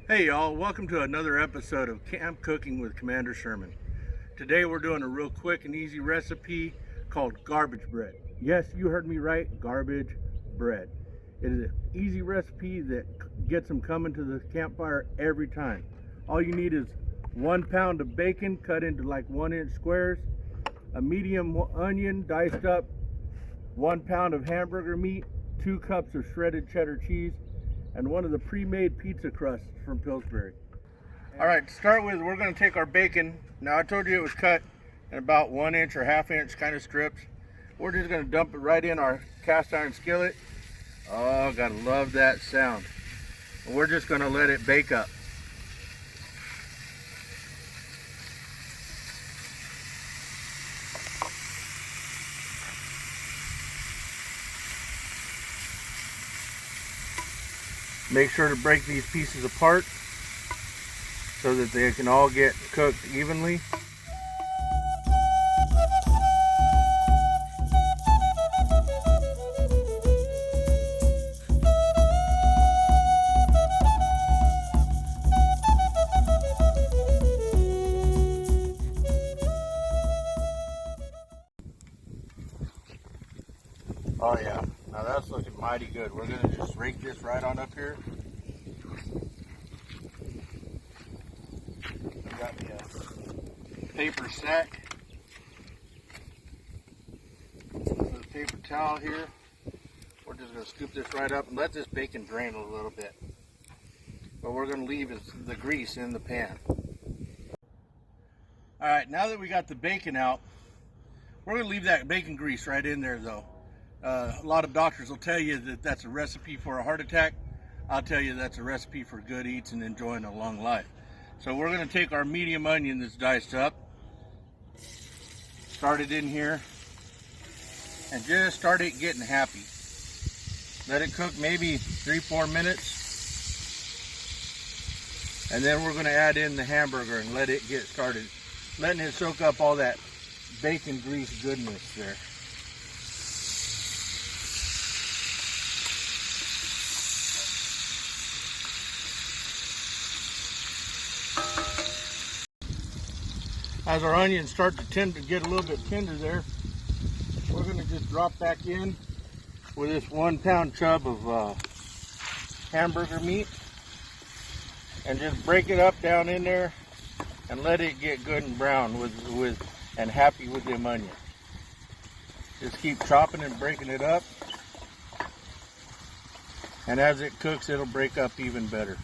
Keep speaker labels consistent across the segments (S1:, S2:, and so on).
S1: Hey y'all, welcome to another episode of Camp Cooking with Commander Sherman. Today we're doing a real quick and easy recipe called garbage bread. Yes, you heard me right, garbage bread. It is an easy recipe that gets them coming to the campfire every time. All you need is 1 pound of bacon cut into like 1-inch squares, a medium onion diced up, 1 pound of hamburger meat, 2 cups of shredded cheddar cheese, and one of the pre-made pizza crusts from Pillsbury. All right, to start with, we're going to take our bacon. Now, I told you it was cut in about 1-inch or ½ inch kind of strips. We're just going to dump it right in our cast iron skillet. Oh, gotta love that sound. And we're just going to let it bake up. Make sure to break these pieces apart so that they can all get cooked evenly. Oh yeah, now that's looking mighty good. We're gonna just rake this right on up here. I got me a paper sack, with a paper towel here. We're just gonna scoop this right up and let this bacon drain a little bit. What we're gonna leave is the grease in the pan. All right, now that we got the bacon out, we're gonna leave that bacon grease right in there though. A lot of doctors will tell you that that's a recipe for a heart attack. I'll tell you that's a recipe for good eats and enjoying a long life. So we're going to take our medium onion that's diced up, start it in here, and just start it getting happy. Let it cook maybe 3-4 minutes, and then we're going to add in the hamburger and let it get started, letting it soak up all that bacon grease goodness there. As our onions start to tend to get a little bit tender there, we're going to just drop back in with this 1 pound chub of hamburger meat and just break it up down in there and let it get good and brown and happy with them onions. Just keep chopping and breaking it up, and as it cooks it'll break up even better.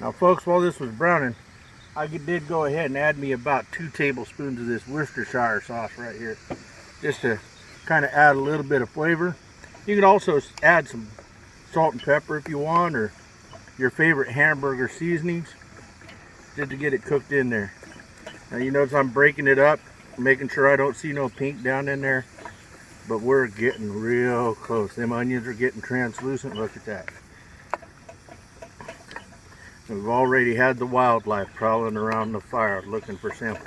S1: Now folks, while this was browning, I did go ahead and add me about 2 tablespoons of this Worcestershire sauce right here, just to kind of add a little bit of flavor. You could also add some salt and pepper if you want, or your favorite hamburger seasonings, just to get it cooked in there. Now you notice I'm breaking it up, making sure I don't see no pink down in there, but we're getting real close. Them onions are getting translucent. Look at that. We've already had the wildlife prowling around the fire looking for samples.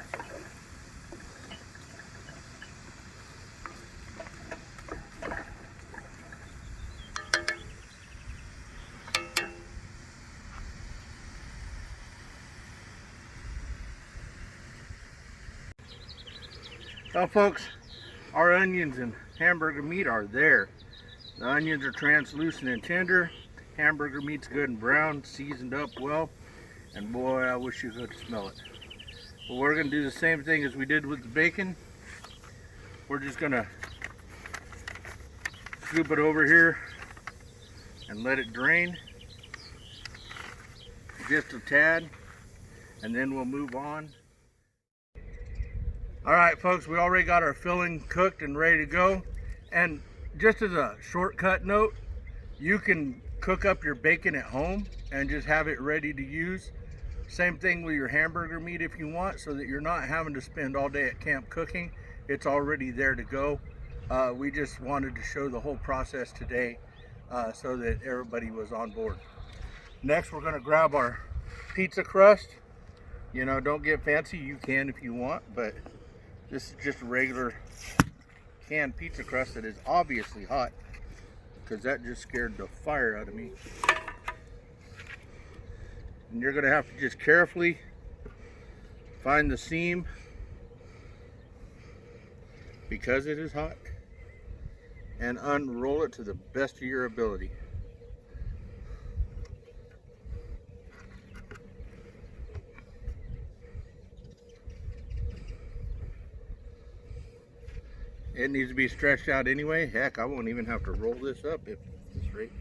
S1: Now folks, our onions and hamburger meat are there. The onions are translucent and tender. Hamburger meat's good and brown, seasoned up well, and boy, I wish you could smell it. Well, we're going to do the same thing as we did with the bacon. We're just going to scoop it over here and let it drain just a tad, and then we'll move on. All right folks, we already got our filling cooked and ready to go. And just as a shortcut note, you can cook up your bacon at home and just have it ready to use. Same thing with your hamburger meat if you want, so that you're not having to spend all day at camp cooking. It's already there to go. We just wanted to show the whole process today so that everybody was on board. Next, we're going to grab our pizza crust. You know, don't get fancy. You can if you want, but this is just a regular canned pizza crust that is obviously hot, because that just scared the fire out of me. And you're going to have to just carefully find the seam, because it is hot, and unroll it to the best of your ability. It needs to be stretched out anyway. Heck, I won't even have to roll this up if it's right.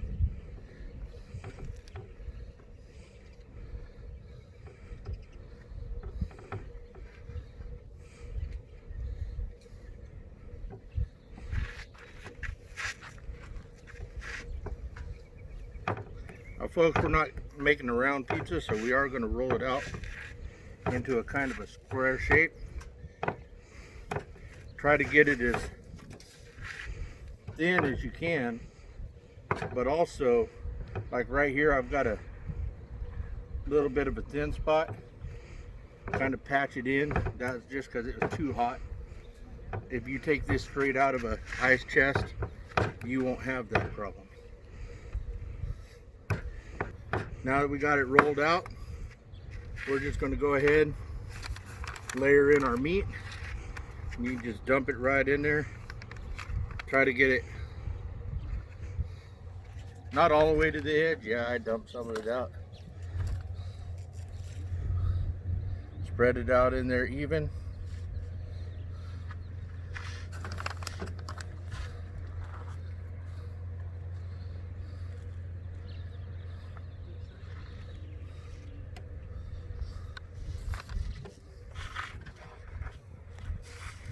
S1: Now, folks, we're not making a round pizza, so we are going to roll it out into a kind of a square shape. Try to get it as thin as you can, but also, like right here, I've got a little bit of a thin spot. Kind of patch it in. That's just because it was too hot. If you take this straight out of an ice chest, you won't have that problem. Now that we got it rolled out, we're just going to go ahead, layer in our meat. You just dump it right in there. Try to get it not all the way to the edge. Yeah, I dumped some of it out. Spread it out in there even.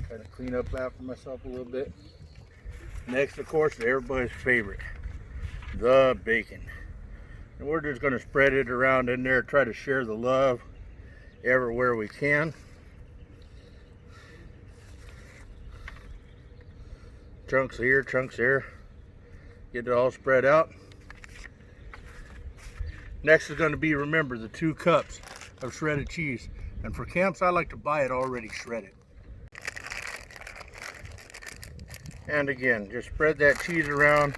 S1: Kind of clean up after myself a little bit. Next, of course, everybody's favorite, the bacon. And we're just going to spread it around in there, try to share the love everywhere we can. Chunks here, chunks there. Get it all spread out. Next is going to be, remember, the 2 cups of shredded cheese. And for camps, I like to buy it already shredded. And again, just spread that cheese around.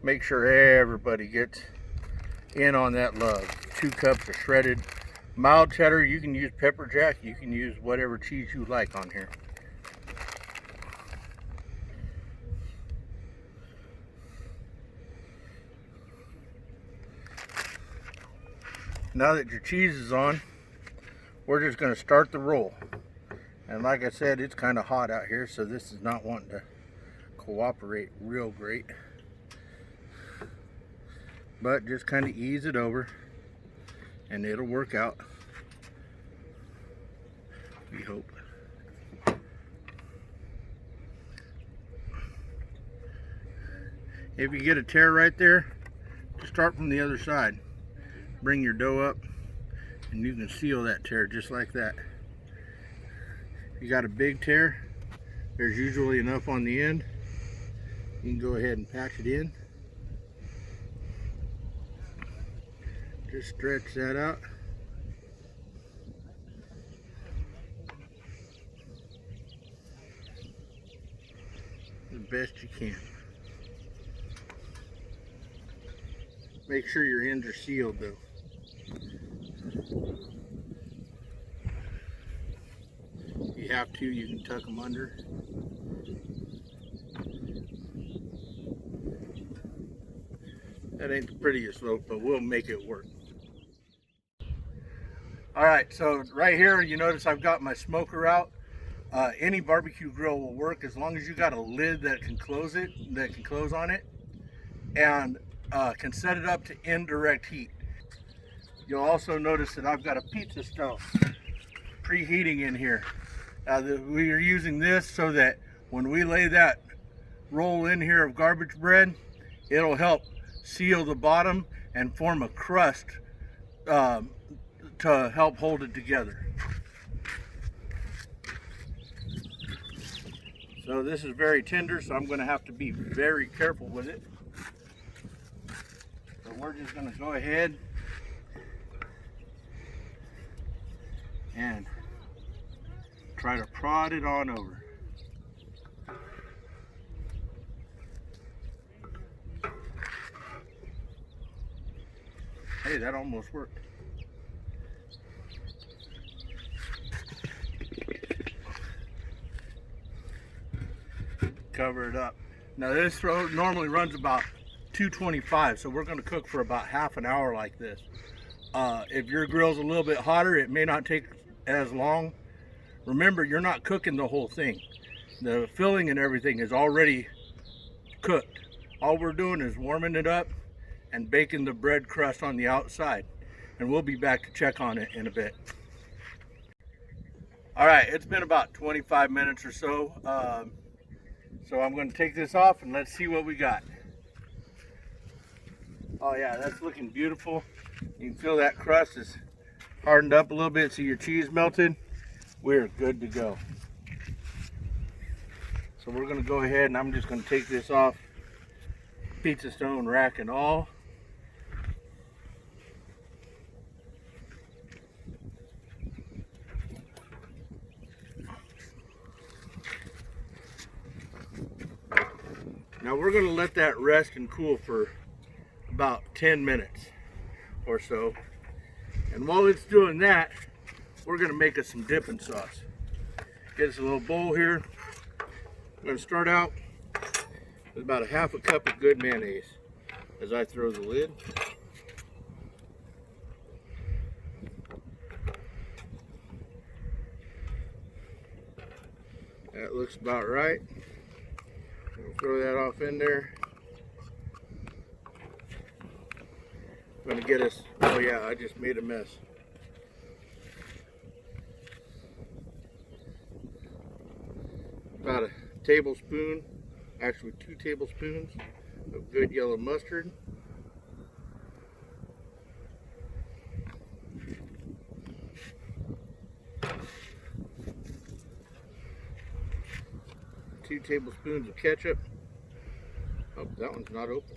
S1: Make sure everybody gets in on that love. 2 cups of shredded mild cheddar. You can use pepper jack. You can use whatever cheese you like on here. Now that your cheese is on, we're just going to start the roll. And like I said, it's kind of hot out here, so this is not wanting to cooperate real great, but just kind of ease it over and it'll work out, we hope. If you get a tear right there, just start from the other side. Bring your dough up and you can seal that tear just like that. If you got a big tear, there's usually enough on the end. You can go ahead and patch it in. Just stretch that out. The best you can. Make sure your ends are sealed though. If you have to, you can tuck them under. That ain't the prettiest loaf, but we'll make it work. Alright, so right here you notice I've got my smoker out. Any barbecue grill will work as long as you got a lid that can close it, that can close on it, and can set it up to indirect heat. You'll also notice that I've got a pizza stove preheating in here. We are using this so that when we lay that roll in here of garbage bread, it'll help seal the bottom and form a crust to help hold it together. So this is very tender, so I'm going to have to be very careful with it. So we're just going to go ahead and try to prod it on over. Hey, that almost worked. Cover it up. Now this normally runs about 225, so we're going to cook for about half an hour like this. If your grill's a little bit hotter, it may not take as long. Remember, you're not cooking the whole thing. The filling and everything is already cooked. All we're doing is warming it up and baking the bread crust on the outside. And we'll be back to check on it in a bit. All right, it's been about 25 minutes or so. So I'm going to take this off and let's see what we got. Oh yeah, that's looking beautiful. You can feel that crust is hardened up a little bit. See your cheese melted. We're good to go. So we're going to go ahead and I'm just going to take this off pizza stone rack and all. Now we're going to let that rest and cool for about 10 minutes or so. And while it's doing that, we're going to make us some dipping sauce. Get us a little bowl here. I'm going to start out with about a half a cup of good mayonnaise as I throw the lid. That looks about right. We'll throw that off in there. Going to get us, oh yeah, I just made a mess. About a tablespoon, actually 2 tablespoons of good yellow mustard. Two tablespoons of ketchup. Oh, that one's not open.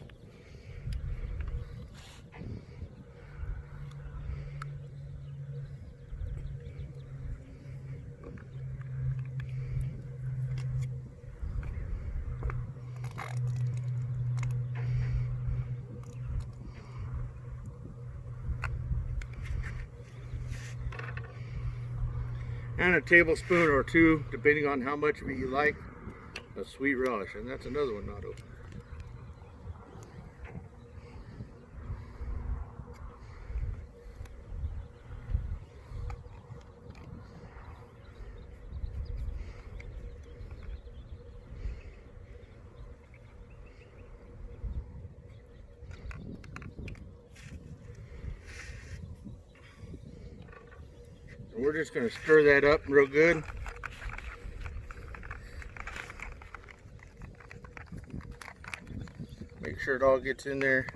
S1: And a tablespoon or 2, depending on how much of it you like, of sweet relish. And that's another one not open. And we're just going to stir that up real good. Make sure it all gets in there.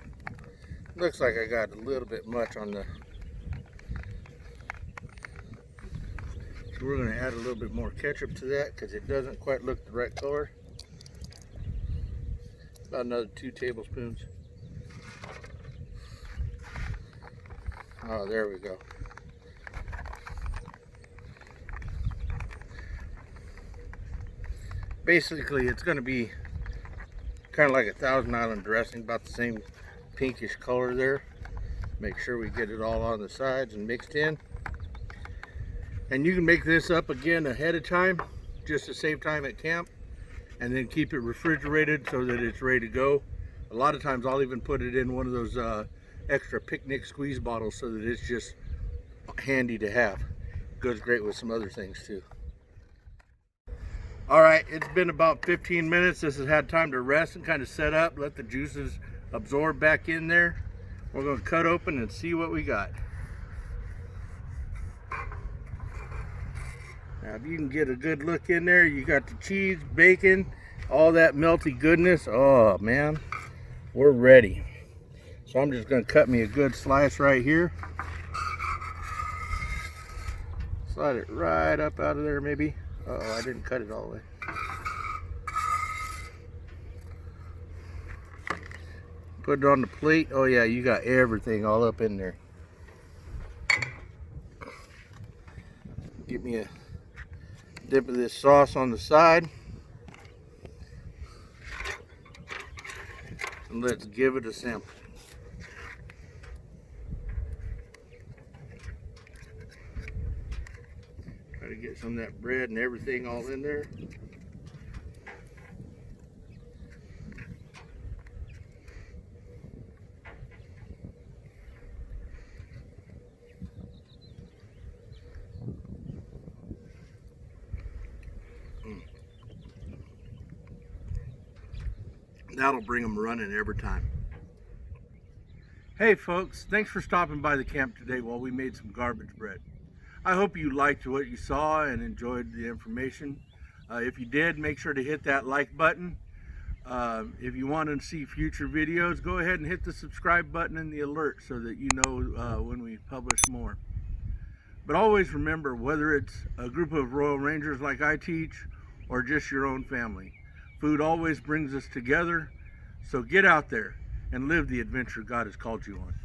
S1: Looks like I got a little bit much on the... So we're going to add a little bit more ketchup to that because it doesn't quite look the right color. About another 2 tablespoons. Oh, there we go. Basically, it's going to be kind of like a Thousand Island dressing, about the same pinkish color there. Make sure we get it all on the sides and mixed in. And you can make this up again ahead of time, just to save time at camp, and then keep it refrigerated so that it's ready to go. A lot of times I'll even put it in one of those extra picnic squeeze bottles so that it's just handy to have. Goes great with some other things too. All right, it's been about 15 minutes. This has had time to rest and kind of set up, let the juices absorb back in there. We're going to cut open and see what we got. Now, if you can get a good look in there, you got the cheese, bacon, all that melty goodness. Oh man, we're ready. So I'm just going to cut me a good slice right here. Slide it right up out of there maybe. Uh-oh, I didn't cut it all the way. Put it on the plate. Oh yeah, you got everything all up in there. me a dip of this sauce on the side. And let's give it a sample. Try to get some of that bread and everything all in there. That'll bring them running every time. Hey folks, thanks for stopping by the camp today while we made some garbage bread. I hope you liked what you saw and enjoyed the information. If you did, make sure to hit that like button. If you want to see future videos, go ahead and hit the subscribe button and the alert so that you know when we publish more. But always remember, whether it's a group of Royal Rangers like I teach or just your own family, food always brings us together. So get out there and live the adventure God has called you on.